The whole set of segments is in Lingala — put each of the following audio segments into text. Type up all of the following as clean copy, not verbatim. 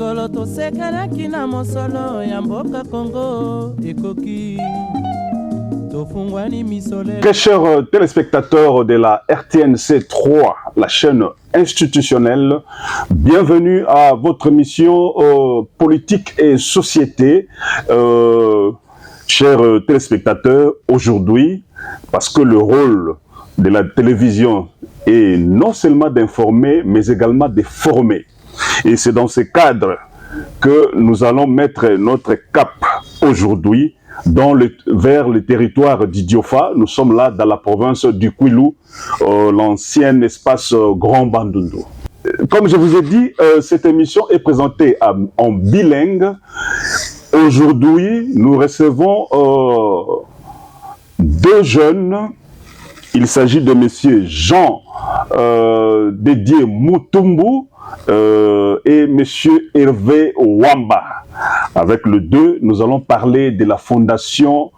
Mikolo tosekanaki na mosolo ya mboka Congo ekoki. Très chers téléspectateurs de la RTNC 3, la chaîne institutionnelle, bienvenue à votre émission politique et société. Chers téléspectateurs, aujourd'hui, parce que le rôle de la télévision est non seulement d'informer, mais également de former. Et c'est dans ce cadre que nous allons mettre notre cap aujourd'hui vers le territoire d'Idiofa. Nous sommes là dans la province du Kwilu, l'ancien espace Grand Bandundu. Comme je vous ai dit, cette émission est présentée en bilingue. Aujourd'hui, nous recevons deux jeunes. Il s'agit de monsieur Jean Dédié Mutumbu et monsieur Hervé Wamba. Avec le deux, nous allons parler de la fondation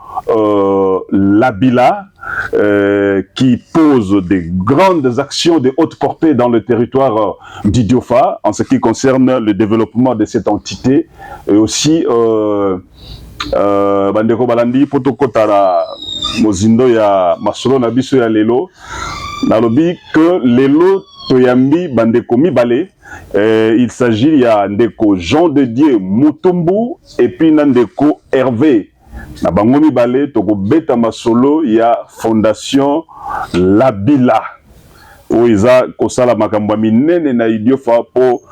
Labila qui pose des grandes actions de haute portée dans le territoire d'Idiofa en ce qui concerne le développement de cette entité et aussi bandeko balandi potokotara mozindo ya masolo na biso ya lelo nalobi que lelo toyambi bandeko mibale. Il s'agit ya ndeko Jean Dédié Mutumbu et puis ndeko Hervé na bango mibale toko beta masolo ya fondation Labila oiza kosala makambo minene na Idiofa po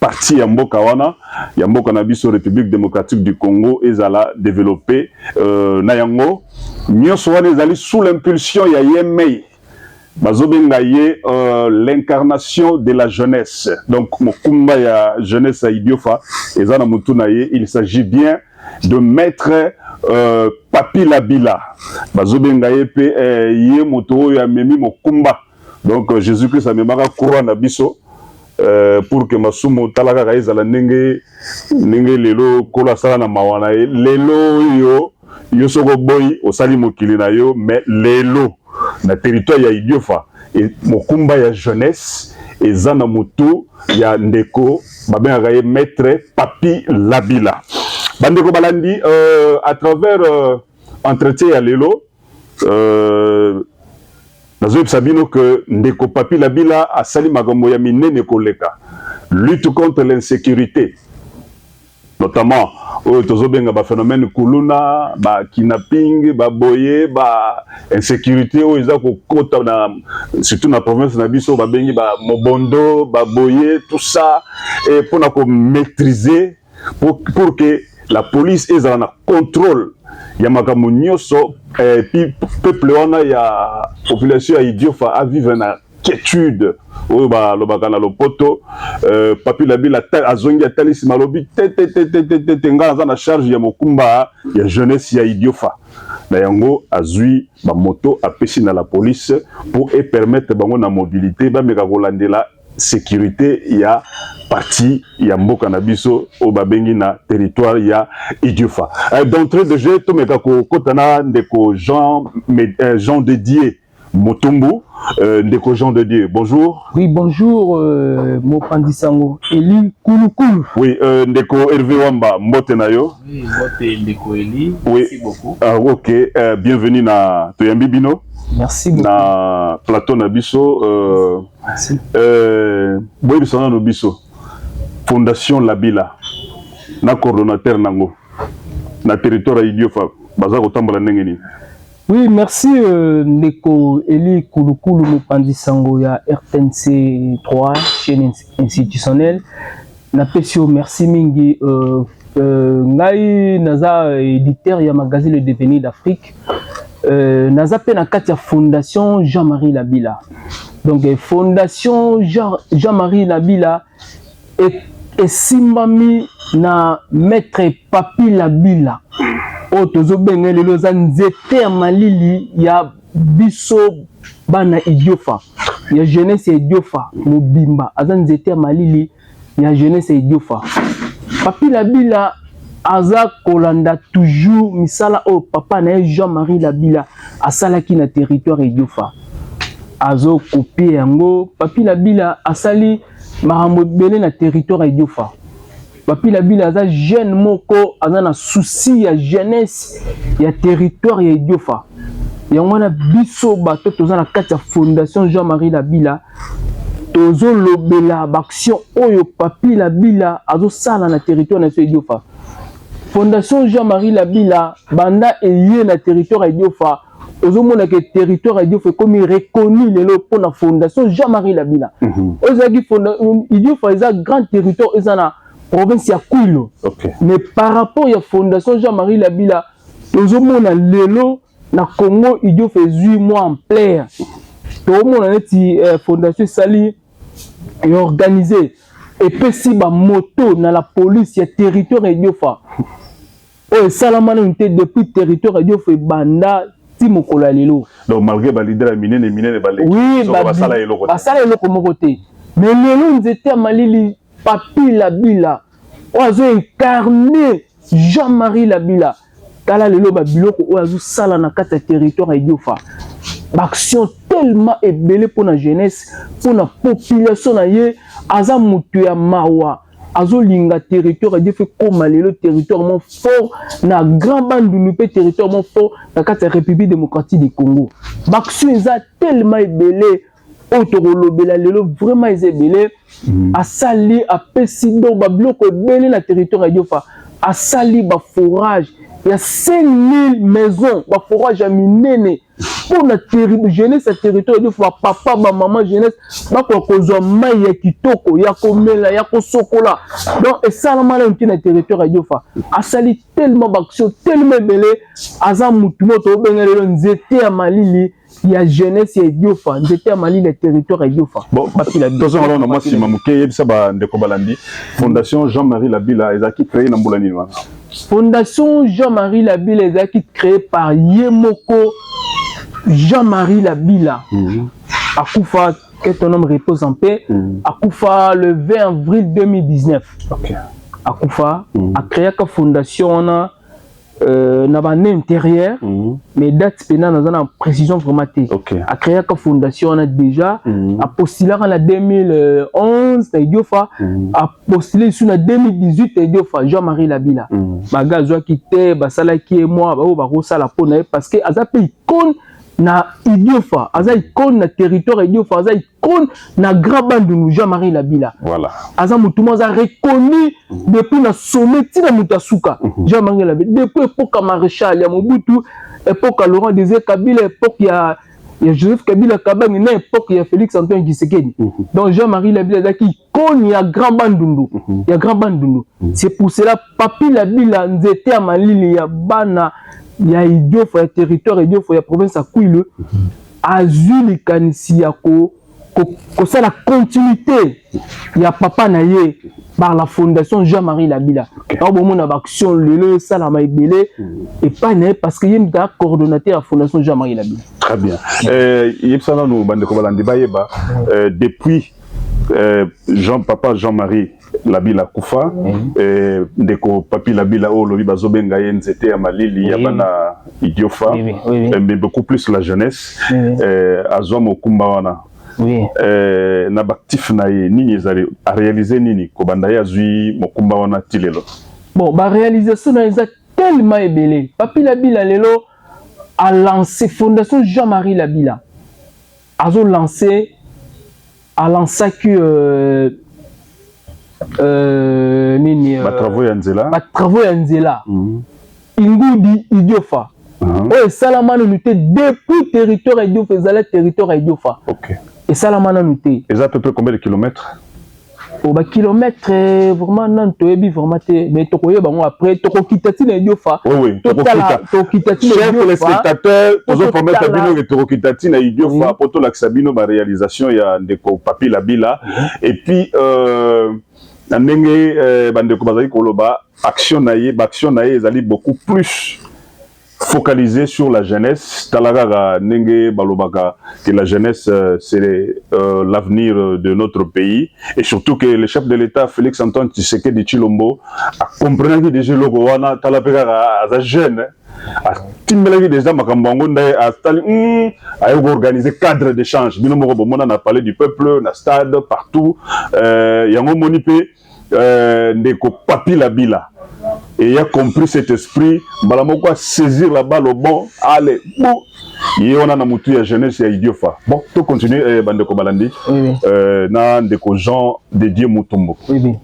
parti ya mboka wana ya mboka na biso République démocratique du Congo ezala développé na yango nyonso wana ezali sous l'impulsion ya Yemei bazobenga ye l'incarnation de la jeunesse. Donc mokumba ya jeunesse à Idiofa ezana mutu na ye, il s'agit bien de mettre Papi Labila bazobenga ye pe ye moto ya memi mokumba. Donc Jésus-Christ a memaka courant na biso pour que masumo talaka kaisa la nenge lelo kola sala na mawana lelo yo soko boy osali mokili na yo mais lelo na territoire ya Idiofa et mokumba ya jeunesse et zana mutu ya ndeko babengaka ye maître Papi Labila bandeko balandi à travers entretien ya lelo nazo sabino que ndeko Papi Labila asali makambo ya minene koleka lutte contre l'insécurité notamment tozobenga ba phénomène kuluna ba kidnapping ba boye ba insécurité o eza ko kota na surtout na province na biso ba bengi ba mobondo ba boye tout ça et pour na ko maîtriser pour que la police ezala na contrôle ya makambo nyonso et puis peuple wana ya population ya Idiofa a vivre na quiétude oyo ba lobaka na lopoto Papi Labila azongi atalisi malobi te nga za na charge ya mokumba ya jeunesse ya Idiofa na yango azui ba moto apesi na la police pour permettre bango na mobilité ba meka kolandela sécurité ya parti ya mboka na biso o babengi na territoire ya Idiofa. D'entrée de jeu to meka ko kotana ndeko Jean Dédié Mutumbu, ndeko Jean Dédié, bonjour. Oui, bonjour, Mopandisango, Eli Kulukulu. Oui, ndeko Hervé Wamba, mbote na yo. Oui, mbote ndeko Eli, oui. Merci beaucoup. Ok, bienvenue na Toyambi Bino. Merci beaucoup. Na plateau na biso. Merci. Boy bisona no biso. Fondation Labila. Na coordonnateur nango. Na territoire Idiofa. Baza kotambola ndenge nini? Oui, merci Ndeko Eli Kulukulu Mopandisango ya RTNC 3, chaîne institutionnelle. Napesio merci mingi ngai naza éditeur ya magazine Le Devenir d'Afrique. Naza pe na kati ya fondation Jean-Marie Labila. Donc fondation Jean-Marie Labila et simbami na maître Papi Labila. O tozobenga lelo za nzete ya malili ya biso bana Idiofa ya jeunesse ya Idiofa mobimba aza nzete ya malili ya jeunesse ya Idiofa. Papi Labila aza kolanda toujours misala o papa na Jean-Marie Labila asalaki na territoire Idiofa. Azo copier yango Papi Labila asali makambo belé na territoire ya Idiofa. Papi la bila aza jeune moko aza na souci ya jeunesse ya territoire ya Idiofa. Yango na biso bato toza na kati ya fondation Jean-Marie Labila. Tozo lobela baction oyo papi la bila azo sala na territoire na Idiofa. Fondation Jean-Marie Labila banda eye na territoire ya Idiofa. Ozo mona ke territoire ya Idiofa comme reconnu lelo pour la fondation Jean-Marie Labila. Ozaki fondation Idiofa eza grand territoire eza na province ya Kouilo. Mais par rapport à la fondation Jean-Marie Labila, nous avons lelo na Congo Idiofa 8 mois en plein. Tout le monde a fondation Sali est organisée. Et puis si ba moto dans la police il y a territoire Idiofa. Oh salamana unité depuis territoire Idiofa banda timokola lelo. Donc malgré ba leader minene balé. Oui, ba sala eloko mo côté. Mais lelo nous étions malili Papi Labila, oazo incarné Jean-Marie Labila. Tala lelo ba biloko oazo sala na kata territoire Idiofa. Action tellement ébélé pour la jeunesse, pour la population na ye, aza mutu ya mawa. Azo linga territoire Idiofa comme lelo territoire mon fort na grand bandunu pe territoire mon fort na kata République démocratique du Congo. Action eza tellement ébélé. Autorolobela lelo vraiment ezebele asali apesido ba bloko belé na territoire Idiofa asali ba forage il y a 5000 maisons ba forage à minene pour la jeunesse territoire Idiofa papa ba maman jeunesse ba ko kozwa mai ya kitoko ya komela ya kosokola donc esalama na territoire Idiofa asali tellement d'action tellement belé aza mutu moto obengelo nzete ya malili ya jeunesse ya Idiofa nzete ya mali le territoire Idiofa. Bon, attention alors moi si mamuke yebisa ba ndeko balandi fondation Jean-Marie Labila ezaki créé na mbulani wana. Fondation Jean-Marie Labila ezaki créé par Yemoko Jean-Marie Labila. Akufa que ton nom repose en paix. Akufa le 20 avril 2019. OK. Akufa a créé la fondation na n'avait intérieur mais date pénale dans une précision vraiment a créé la fondation on a déjà a postulé en la 2011 à Idiofa a postulé sur la 2018 à Idiofa Jean-Marie Labila bagazo quitté basala qui est moi ba sala pona parce que azape icône na Idiofa aza icône na territoire Idiofa aza icône na grand bandunu Jean-Marie Labila voilà aza mutu mo aza reconnu depuis na sommet tina mutasuka Jean-Marie Labila depuis époque maréchal ya Mobutu époque Laurent Désiré Kabila époque ya Joseph Kabila Kabange na époque ya Félix Antoine Tshisekedi donc Jean-Marie Labila aza icône ya grand bandundu c'est pour cela Papi Labila nzete ya malili ya bana ya Idiofa ya territoire Idiofa ya province ya Kouilo azuli kanisi ya ko ça la continuité ya papa na ye par la fondation Jean-Marie Labila alors bon mon action le ça la maibelé et pas né parce que yem da coordonnateur la fondation Jean-Marie Labila très bien yebsana no bande ko balandi bayeba depuis papa Jean-Marie Labila Koufa ndeko Papi Labila o lobi bazobenga ye nzete ya malili ya bana Idiofa mais beaucoup plus la jeunesse azwa mokumba wana na baktif na ye nini ezali a réaliser nini ko banda ya zui mokumba wana tilelo bon ba réalisation na eza tellement ébélé Papi Labila lelo a lancé fondation Jean-Marie Labila azo lancé que nini travaux ya nzela ingudi Idiofa oh salamana nuté depuis territoire Idiofa ezala territoire Idiofa et salamana nuté et à peu près combien de kilomètres oh ba kilomètres vraiment non toyebi vraiment mais tokoye bango après tokokitati na Idiofa oui tokokitati chers téléspectateurs tozo promettre bino que tokokitati na Idiofa poto la sabino ba réalisation ya ndeko Papi Labila et puis ndenge bandeko bazali koloba action na ye ezali beaucoup plus focalisé sur la jeunesse talagaga ndenge balobaka que la jeunesse c'est l'avenir de notre pays et surtout que le chef de l'État Félix Antoine Tshisekedi Tshilombo a compris déjà logo wana talapeka aza jeune Timelaki déjà Makambango Ndaye a Staline a organisé cadre d'échange. Bino Moko Bomona na parlé du peuple, na stade, partout. Yango Monipe, Ndeko Papi Labila. Et il a compris cet esprit. Balamoko a saisir la balle au bon. Allez, bon. Et on a namoutu ya jeunesse ya Idiofa. Bon, tout continue, Bandeko Balandi. Oui. Na Ndeko Jean dédié Mutombo. Oui, oui.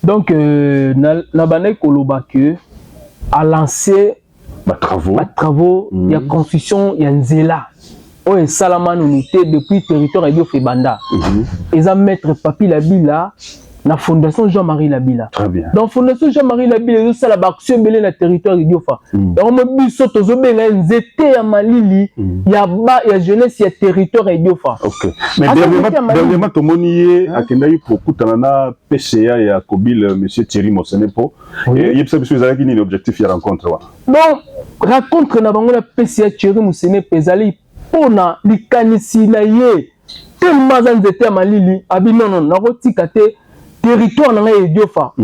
Donc, Nabane Koloba que a lancé travaux, il y a construction, il y a Nzela. Oh, Salaman unité depuis le territoire de Banda. Ils ont mettre Papi Labila. La fondation Jean-Marie Labila. Très bien. Dans la fondation Jean-Marie Labila, il y a l'action belé dans le territoire de Diofa. Dans le but, il y a Malili, il y a jeunesse, il y a territoire de Diofa. Ok. Mais dernièrement, tout le monde a été beaucoup de PCA et à Kobil, M. Thierry Mossenepo. Et il y a un objectif de la rencontre. Donc, rencontre la PCA Thierry Mossenepo, pour la likanisi na ye, tellement ils à Malili, non, non, territoire dans les Diofa.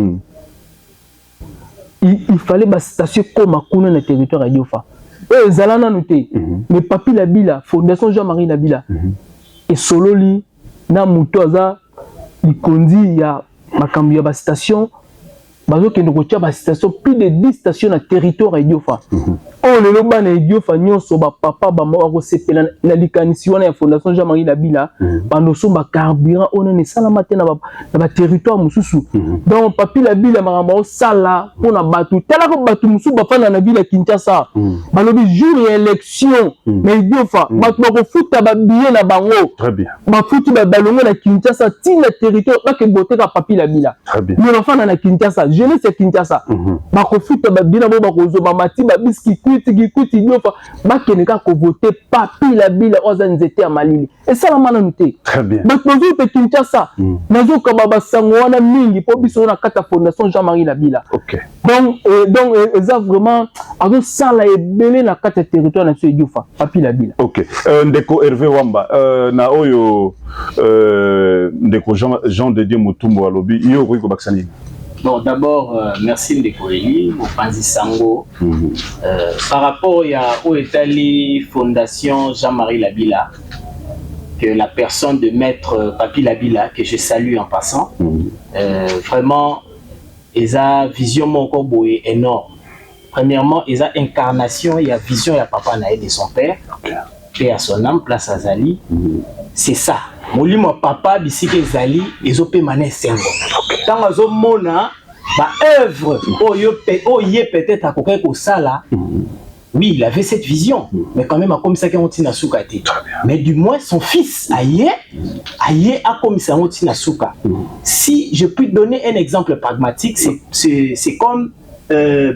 Il fallait une station comme dans le territoire de Diofa. Et Zalana noté, mais Papi Labila, Fondation Jean-Marie Labila, et Sololi, na Moutoza, il conduit à Makambi à station, bazo qui nous retient à station, plus de 10 stations dans le territoire de Diofa. Oh, le loba na Diofa, nyonso ba papa ba mo sepela na likanisi wana ya Fondation Jean-Marie Labila, bando so ba carburant on ne sala matin na ba territoire mususu. Donc Papi Labila maramba o sala pona batu tela ko batu mususu ba fana na ville Kinshasa. Balobi jour élection na Diofa, batu ba ko futa ba billet na bango. Très bien. Ba futi ba balongo na Kinshasa ti na territoire ba ke boté ka Papi Labila. Très bien. Mais ba fana na Kinshasa, jeunesse Kinshasa. Ba ko futa ba billet na ba ko zo ba mati ba biski Kikuti Diofa, Bakeneka ko voter Papi Labila Ozanzete à Malili. Et ça la mananute. Très bien. Donc nous te Kinshasa, nazo kababa sangwana mingi pour biso na kata Fondation Jean-Marie Labila. OK. Donc ça vraiment avec ça la ebele na kata territoire na Diofa, Papi Labila. OK. Ndeko Hervé Wamba na oyo Ndeko Jean de Dieu Mutumbo alobi yo ko baksani. Bon, d'abord, merci Ndeko Eli, Mopanzi Sango. Par rapport à Oetali Fondation Jean-Marie Labila, que la personne de Maître Papi Labila, que je salue en passant, vraiment, ils ont vision mon corbeau énorme. Premièrement, ils ont incarnation, il y a vision, il y a Papa Naïd et son père, paix à son âme, place à Zali. C'est ça. Moli mon papa bisike Zali ezope mané sengo. Tant azo mona ba œuvre oye peut-être à coquet ko sala. Oui, il avait cette vision, mais quand même à comme ça qu'on tina soukate. Mais du moins son fils Aye a comme ça on tina souka. Si je puis donner un exemple pragmatique, c'est comme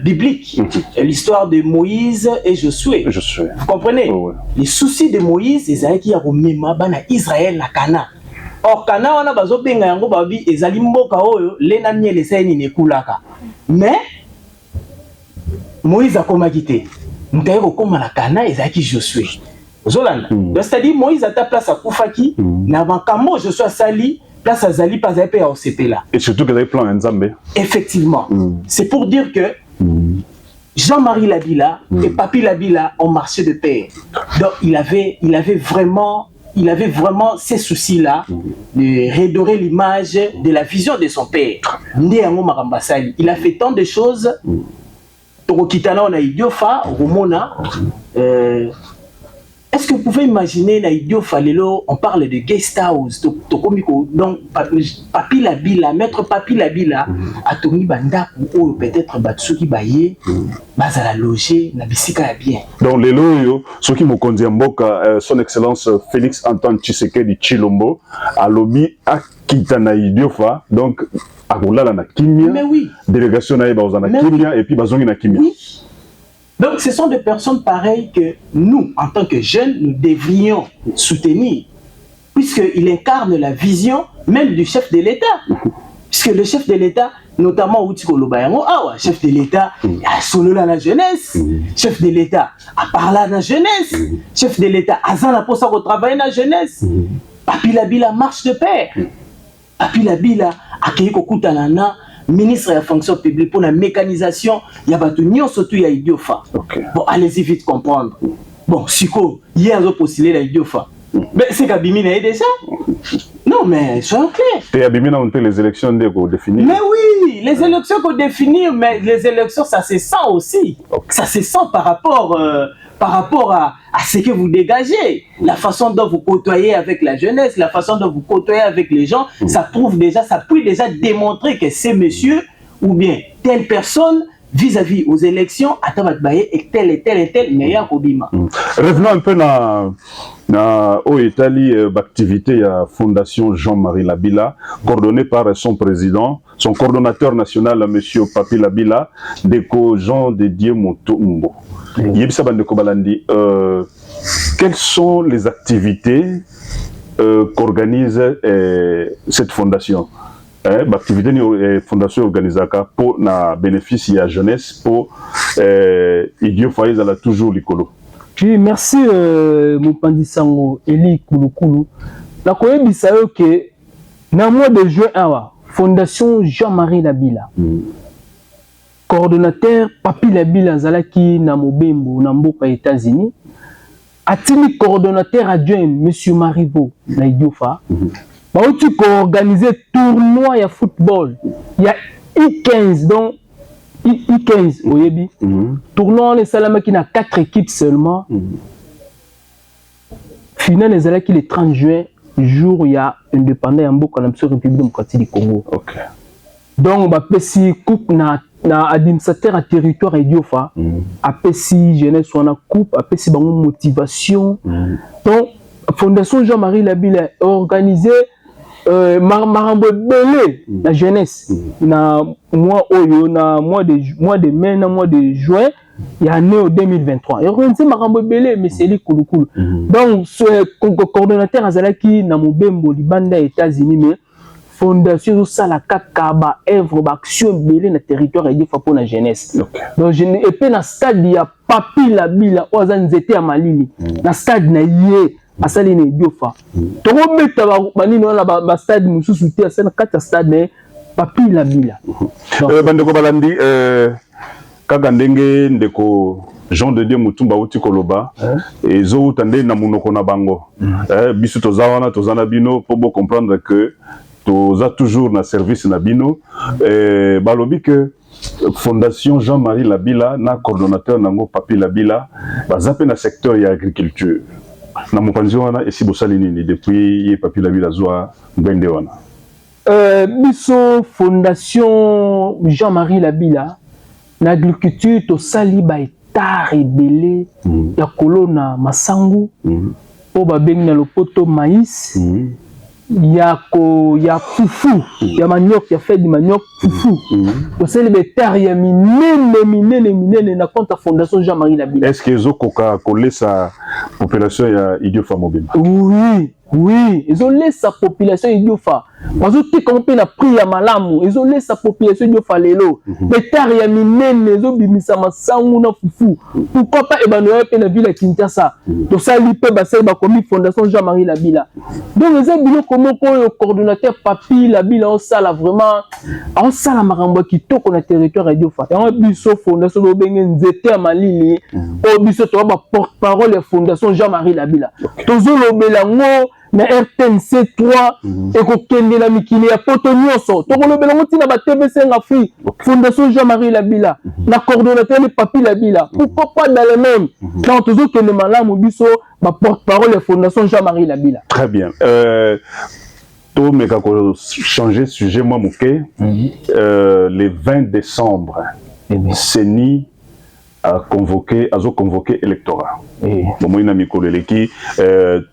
biblique, l'histoire de Moïse et Josué. Vous comprenez? Oh, ouais. Les soucis de Moïse, ils avaient qui a remis Israël na Cana. Or Cana on a bazo benga yango babi ezali mboka oyo lena miele seni ne kulaka. Mais Moïse a comme quitté. Mutaye ko koma na Cana ezali qui Josué. Zolanda. Donc c'est-à-dire Moïse a ta place à Koufaki, na bakambo Josué sali place à Zali pas à Osepela. Et surtout que vous avez plan Nzambe. Effectivement. C'est pour dire que Jean-Marie Labila et Papi Labila ont marché de pair. Donc il avait vraiment ces soucis-là de redorer l'image de la vision de son père. Il a fait tant de choses. Torokitana on a Idiofa, Romona. Est-ce que vous pouvez imaginer na Idiofa lelo, on parle de guest house, donc Papi Labila, Maître Papi Labila, a tourné banda ou peut-être Batsuki Baye, bazala loger na bisika ya bien. Donc lelo yo, ce qui me conduit mboka son excellence Félix Antoine Tshisekedi Tshilombo a lobby à Kitana Idiofa, donc à Goulala na Kimia. Mais oui. Délégation na Bazana Kimia et puis Bazongi na Kimia. Oui. Donc, ce sont des personnes pareilles que nous, en tant que jeunes, nous devrions soutenir, puisqu'il incarne la vision même du chef de l'État. Puisque le chef de l'État, notamment Outiko Lobayango, chef de l'État a solo la jeunesse, chef de l'État a parlé à la jeunesse, chef de l'État a zana pour ça travailler la jeunesse. Papi Labila marche de pair. Papi Labila a créé Kokutanana ministre de la fonction publique pour la mécanisation, il y a battu surtout il y a Idiofa. Bon, allez-y vite comprendre. Bon, Siko, hier, ils ont postulé la Idiofa. Mais c'est qu'Abimina est déjà. Non, mais soyons clairs. Et Abimina, on peut les élections définir. Mais oui, les élections qu'on définit, mais les élections, ça se sent aussi. Ça se sent par rapport à ce que vous dégagez. La façon dont vous côtoyez avec la jeunesse, la façon dont vous côtoyez avec les gens, ça prouve déjà, ça peut déjà démontrer que ces messieurs, ou bien telle personne, vis-à-vis aux élections, et tel meilleur Obima. Revenons un peu au Italie, l'activité de la Fondation Jean-Marie Labila, coordonnée par son président, son coordonnateur national, M. Papi Labila, Deko Jean Didier Motombo. Yebisa Bandeko Balandi, quelles sont les activités qu'organise cette fondation? L'activité de la fondation organisée pour le bénéfice de la jeunesse, pour Idio Faïs, elle a toujours l'écolo. Oui, merci Mopandi Sango, Eli Kouloukoulo. La Koyebi Sayo que dans le mois de juin, Fondation Jean-Marie Labila, coordonnateur Papi Labila Zalaki Namobembo, Namboka États-Unis, Atimi coordonnateur adjoint M. Marivo, na Idiofa. Tu peux organiser tournoi de football. Il y a I15, donc I15, Oyebi. Tournoi, les Salama qui n'a 4 équipes seulement. Final, les Salama qui le 30 juin, jour il y a indépendant en Boka, la République démocratique du Congo. Donc, si coupe na administrateur à territoire Idiofa, après si jeunesse soit na coupe, après si motivation. Donc, Fondation Jean-Marie Labila a organisé Marambo Belé, la jeunesse. Na mois de mai, na mois de juin, il y a né au 2023. Il a organisé Marambo Belé, mais c'est lui Kouloukoul. Donc, ce coordonnateur Azalaki, na Mobembo, Libanda, États-Unis, mais Fondation Salaka Kaba, œuvre d'action Belé, na territoire et pour la jeunesse. Donc, et puis, na stade, il y a Papi Labila, Ozan Zete à Malili. Na stade, na yé. Asali ne Idiofa. Togo meta bani no la stade mususu te asana kata stade Papi Labila. Bandeko Balandi kaka ndenge ndeko Jean de Dieu Mutumba uti koloba ezo utande na munoko na bango. Biso tozawana tozana bino pour bien comprendre que toza toujours na service na bino balobi que Fondation Jean-Marie Labila na coordonnateur nango Papi Labila bazape na secteur ya agriculture. Na mopanzi wana esi bosali nini depuis Papi Labila zwa mbende wana biso Fondation Jean-Marie Labila na agriculture to sali ba hectare ebele ya kolona masangu po ba bengi na lopoto maïs ya fufu ya manioc ya fait du manioc fufu to sali ba hectare ya minene na compte Fondation Jean-Marie Labila. Est-ce que zo koka kolesa population ya Idiofa mobile? Oui, ils ont laissé sa population Idiofa. Parce que comme on a pris à Malamu, ils ont laissé sa population Idiofa lelo. Les terres ya minene, ils ont bimisa masangu na fufu. Pourquoi pas Emmanuel pe na ville à Kinshasa? Donc ça li pe basé ba komi Fondation Jean-Marie Labila. Donc les abilo comment le coordonnateur Papi Labila on ça là vraiment on ça la marambo qui toko na territoire Idiofa. Et on biso Fondation do bengen nzete à Malili, o biso to ba porte-parole de Fondation Jean-Marie Labila. Tozo lobelango na RTNC 3 et ko kende la mikili ya poto nyonso to ko lobelango tina ba TVC en Afrique Fondation Jean-Marie Labila na coordonnateur le Papi Labila. Pourquoi pas dans le même quand tozo kende malamu biso ba porte-parole de Fondation Jean-Marie Labila. Très bien. To meka ko changer sujet moi mouké le 20 décembre CENI a convoqué électorat. Bon, il a mis qui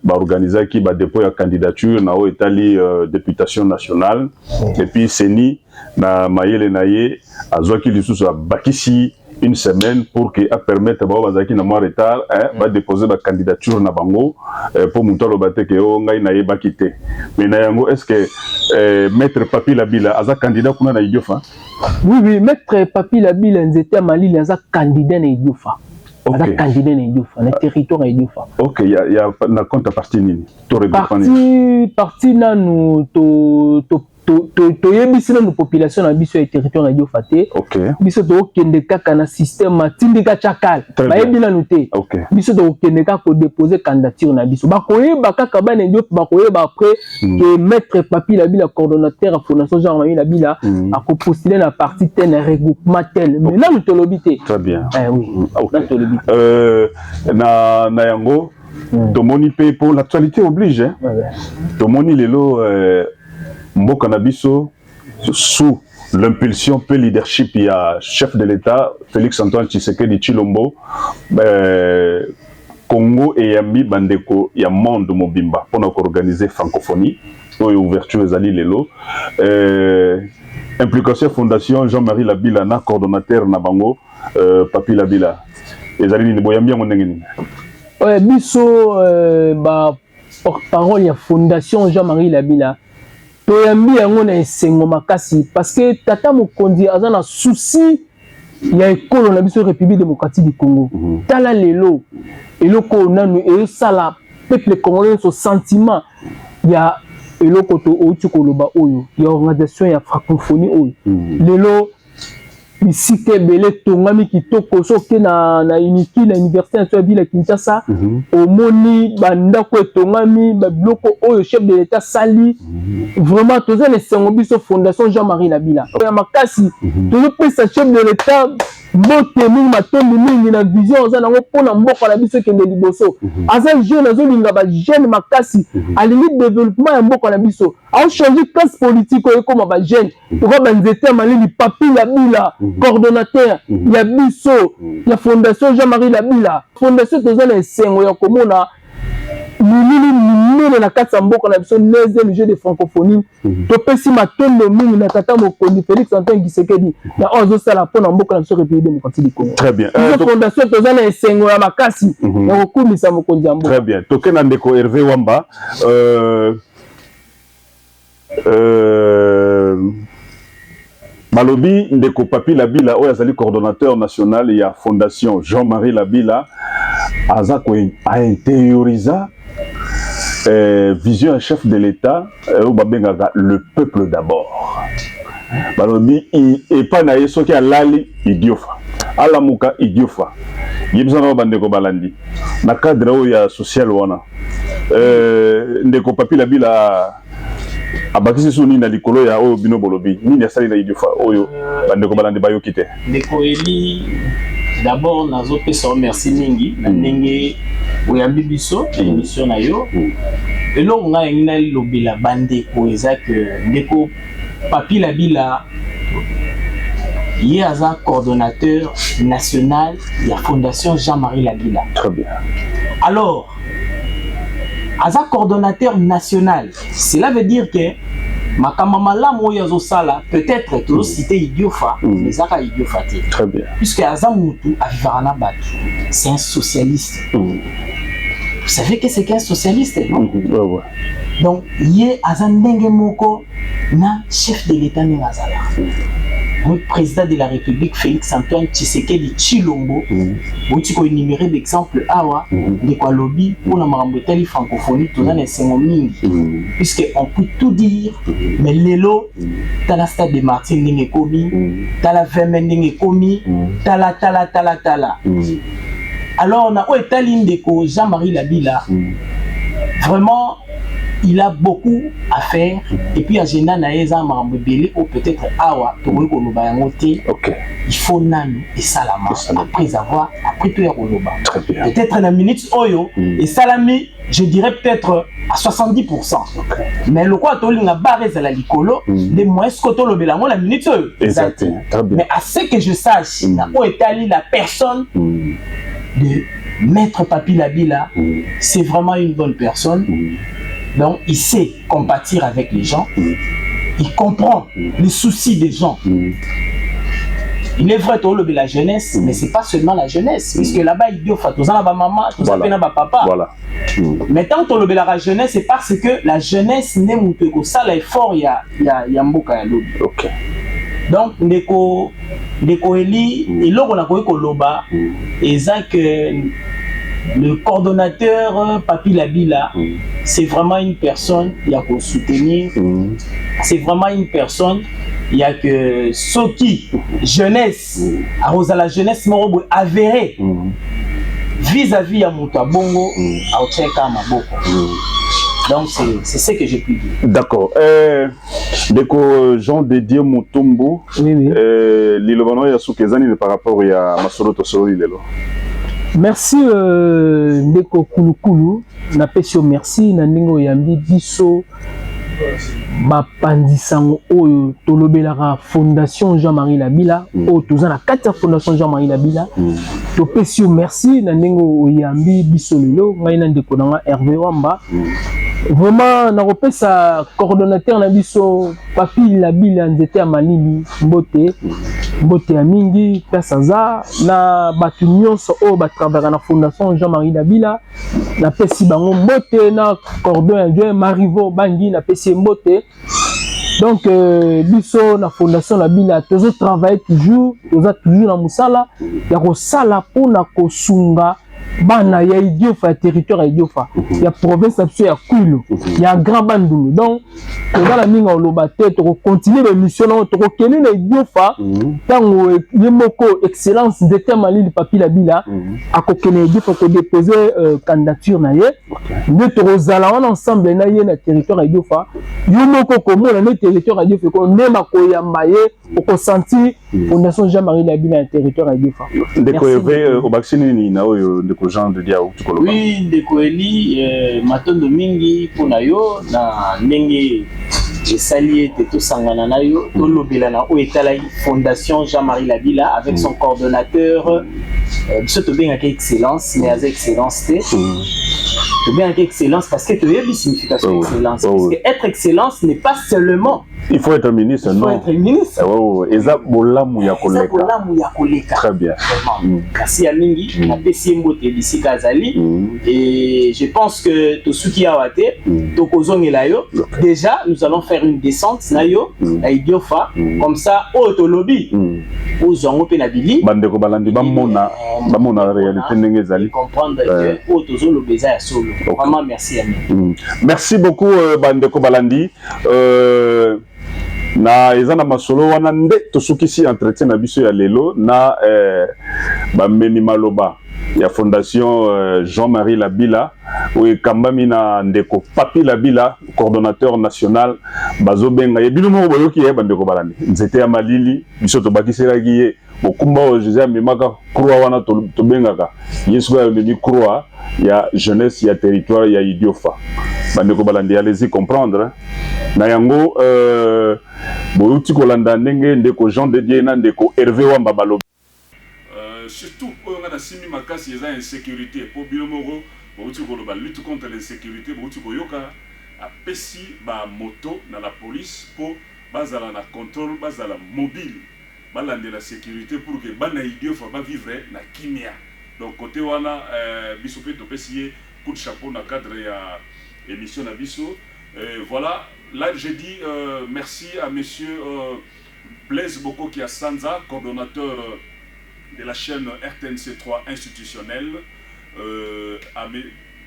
organisé qui dépôt la candidature na o Italie députation nationale et puis CENI na mayele naye azo qui sous a bakisi une semaine pour que a permettre ba bazaki na moins retard va déposer la candidature na bango pour monter le baté que o ngai naye bakité. Mais na yango est-ce que maître Papi Labila aza candidat kuna na Idiofa? Oui, maître Papi Labila nzete Mali les a candidat na Idiofa. Okay. Candidat na Idiofa, na territoire Idiofa. OK, il y a na compte parti nini? Parti na nous to toyebisi na population na biso ya territoire na Idiofa te. Biso tokende kaka na système matindika chakal bayebi na te. Biso tokende kaka ko déposer candidature na biso bakoyeba kaka bana Idiofa bakoyeba après que maître Papi Labila coordonnateur à fondation Jean-Marie Labila a postuler na parti tel regroupement tel mais là nous tolobi te. Très bien. Oui. Na yango tomoni pe pour l'actualité oblige hein. Tomoni lelo mboka na biso sous l'impulsion peu leadership il y a chef de l'État Félix Antoine Tshisekedi Tshilombo Congo et Yambi bandeko ya monde mobimba pour organiser francophonie oyo ouverture ezali lelo implication fondation Jean-Marie Labila na coordonnateur na bango Papi Labila ezali ni boyambi yango ndenge nini biso ba porte-parole ya fondation Jean-Marie Labila toyambi yango na esengo makasi parce que tata mokonzi aza na souci ya ekolo na biso République démocratique du Congo tala lelo eloko nanu e sala peuple congolais so sentiment ya eloko to outi koloba oyo ya organisation ya francophonie oyo lelo bisike bele tongami kitoko soki na uniki na université na ville ya Kinshasa omoni bandako etongami babiloko oyo chef de l'État sali vraiment toza na esengo biso fondation Jean-Marie Labila ya makasi tozopesa chef de l'État mbote mingi matondi mingi na vision oza nango mpona mboka na biso ekende liboso aza jeune azolinga bajeune makasi alingi développement ya mboka na biso aochange classe politique oyo ekoma bajeune toka banzete ya malili Papi Labila coordonnateur ya biso ya fondation Jean-Marie Labila fondation toza na esengo ya komona milili minene na kati ya mboka na biso 9e jeu de francophonie topesi matondo mingi na tata mokonzi Félix Antoine Tshisekedi na ozosala mpona mboka na biso République démocratique du Congo. Très bien. Fondation toza na esengo ya makasi na kokumisa mokonzi ya mboka. Très bien. Tokena ndeko Hervé Wamba Malobi ndeko Papi Labila oyo azali coordonnateur national ya fondation Jean-Marie Labila aza ko a intérioriser vision un chef de l'État le peuple d'abord. Balobi et pas na yeso ki alali Idiofa alamuka Idiofa yebisana bandeko balandi na cadre oyo ya social wana ndeko Papi Labila abakisi suni na likolo ya oyo bino bolobi nini asali na Idiofa oyo bandeko balandi bayoki te ndeko Eli d'abord nazo pesa merci mingi na ndenge oyambi biso émission na yo elongo nga ngina lobela bandeko eza que ndeko Papi Labila ye aza coordonnateur national ya fondation Jean-Marie Labila. Très bien. Alors aza coordonnateur national, cela veut dire que makamamala moya zo sala peut-être to citer Idiofa mais zaka Idiofa te. Très bien. Puisque aza mutu avivarana batu, c'est un socialiste. Vous savez que c'est qu'un socialiste, non? Ouais. Donc ye aza ndenge moko na chef de l'État ngazala. Le président de la République Félix Antoine Tshisekedi Tshilombo boti ko énumérer d'exemple awa de quoi lobby pour la marambotali francophonie tout dans les mingi puisque on peut tout dire mais lelo tala stade de Martin ndenge komi tala verme ndenge komi tala alors on a etali ndeko Jean-Marie Labila vraiment il a beaucoup à faire et puis agenda na eza marambo belé ou peut-être awa to ko loba yango te. Il faut nanu et salama après tout ya koloba peut-être na minute oyo et salami je dirais peut-être à 70%. Mais le quoi to linga barre za la likolo les moyens que to lobela ngo la minute oyo exactement. Mais à ce que je sache na ko etali la personne de Maître Papi Labila c'est vraiment une bonne personne. Donc, il sait compatir avec les gens. Il comprend les soucis des gens. Il est vrai, de la jeunesse, mais ce n'est pas seulement la jeunesse. Puisque là-bas, il dit au fait, ma maman, tout ça, papa. Voilà. Mais tant que la jeunesse, c'est parce que la jeunesse n'est pas ça, l'effort, il y a mboka ya lobby. Ok. Donc, ndeko Eli, et là, on a quoi loba, et ça que le coordonnateur Papi Labila, c'est vraiment une personne qui a qu'à soutenir. C'est vraiment une personne il y a que Soki jeunesse à la jeunesse morobo avérée vis-à-vis à Moutabongo à Oteka Maboko. Donc c'est ce que j'ai pu dire. D'accord. Deko Jean de Dieu Mutumbu, l'ilobano ya Soukezani par rapport à Masolo Tosolo Lelo. Merci Ndeko Kulukulu, na pesio merci na ningo yambi biso bapandisango oyo tolobelaka Fondation Jean-Marie Labila oyo toza na kati ya Fondation Jean-Marie Labila to pesio merci na ningo yambi biso lelo ngai na ndeko nanga Hervé Wamba. Vraiment na repesa coordonnateur na biso Papi Labila nzete ya malili mbote ya mingi pesaza na batu nyonso oyo batravaillaka na Fondation Jean-Marie Labila na pesi bango mbote na cordon ya Dieu Marivo bangi na pesi mbote. Donc biso na Fondation Labila tozo travailler toujours na musala ya kosala pona kosunga bana ya Idiofa, territoire ya Idiofa, ya province ya Kwilu, ya Grand Bandundu. Donc, dans la minga olobate, to continuer les missions, to kene na Idiofa, tango yemoko excellence de Malili Papi Labila, a kokene Idiofa ko déposer candidature na ye, ne to rozala ensemble na ye na territoire ya Idiofa, yemoko komo na territoire ya Idiofa ko nema ko yambaye, ko senti Fondation Jean-Marie Labila na territoire ya Idiofa. Ndeko yeve au vacciner ni na oyo ndeko Jean de Diao tukolo. Oui, ndeko Eli matondo mingi pona yo na ndenge esali te to sangana na yo to lobela na o etala Fondation Jean-Marie Labila avec son coordonnateur biso to benga ke excellence mais avec excellence te. To benga ke excellence parce que tu as une signification excellence parce que être excellence n'est pas seulement il faut être ministre, non? Il faut être ministre. Eza bolamu ya koleka. Très bien. Merci à Mingi. On a payé Mbote d'ici Kazali. Et je pense que tout ce qui a été, déjà, nous allons faire une descente nayo à Idiofa. Comme ça, au lobby. Aux Zongo Penabili. Bandeko Balandi, bamona réalité n'engezali. Comprendre que au Tozo Lobeza ya solo. Vraiment, merci à nous. Merci beaucoup, Bandeko Balandi. Na ezana masolo wana nde tosukisi entretien na biso ya lelo na bameni maloba ya Fondation Jean-Marie Labila oyo kambami na ndeko Papi Labila coordonnateur national bazobenga ye bino moko boyoki ye bandeko balandi nzete ya malili biso tobakiselaki ye bokumba oyo José amemaka croix wana tobengaka yesu ya memi croix ya jeunesse ya territoire ya Idiofa bandeko balandi allez-y comprendre na yango boyuti kolanda ndenge ndeko Jean de Dieu na ndeko Hervé Wamba balobi surtout oyo nga na simi makasi eza insécurité po bino moko boyuti koloba lutte contre l'insécurité boyuti koyoka apesi ba moto na la police po bazala na contrôle bazala mobile balande la sécurité pour que bana Idiofa ba vivre na kimia donc côté wana biso pe topesi ye coup de chapeau na cadre ya émission na biso. Voilà, là je dis merci à monsieur Blaise Boko Kiasanza, coordonnateur de la chaîne RTNC3 institutionnelle.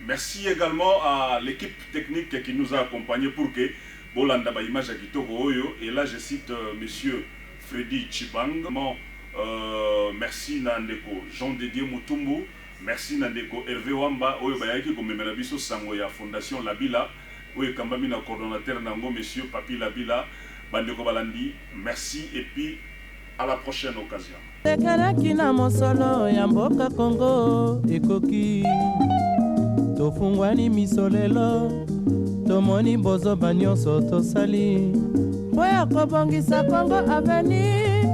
Merci également à l'équipe technique qui nous a accompagnés pour que Bolanda ba image à Kitoko Oyo. Et là je cite monsieur Freddy Chibang. Merci Nandeko Jean de Dieu Mutumbu. Merci Nandeko Hervé Wamba. Oyo bayaki komemela biso sango ya Fondation Labila. Oui, kambami na coordonnateur nango monsieur Papi Labila bandeko balandi merci et puis à la prochaine occasion. Tekalaki na mosolo ya mboka Congo ekoki tofungwani misolelo tomoni bozo banyonso tosali oya kobongisa Congo avenir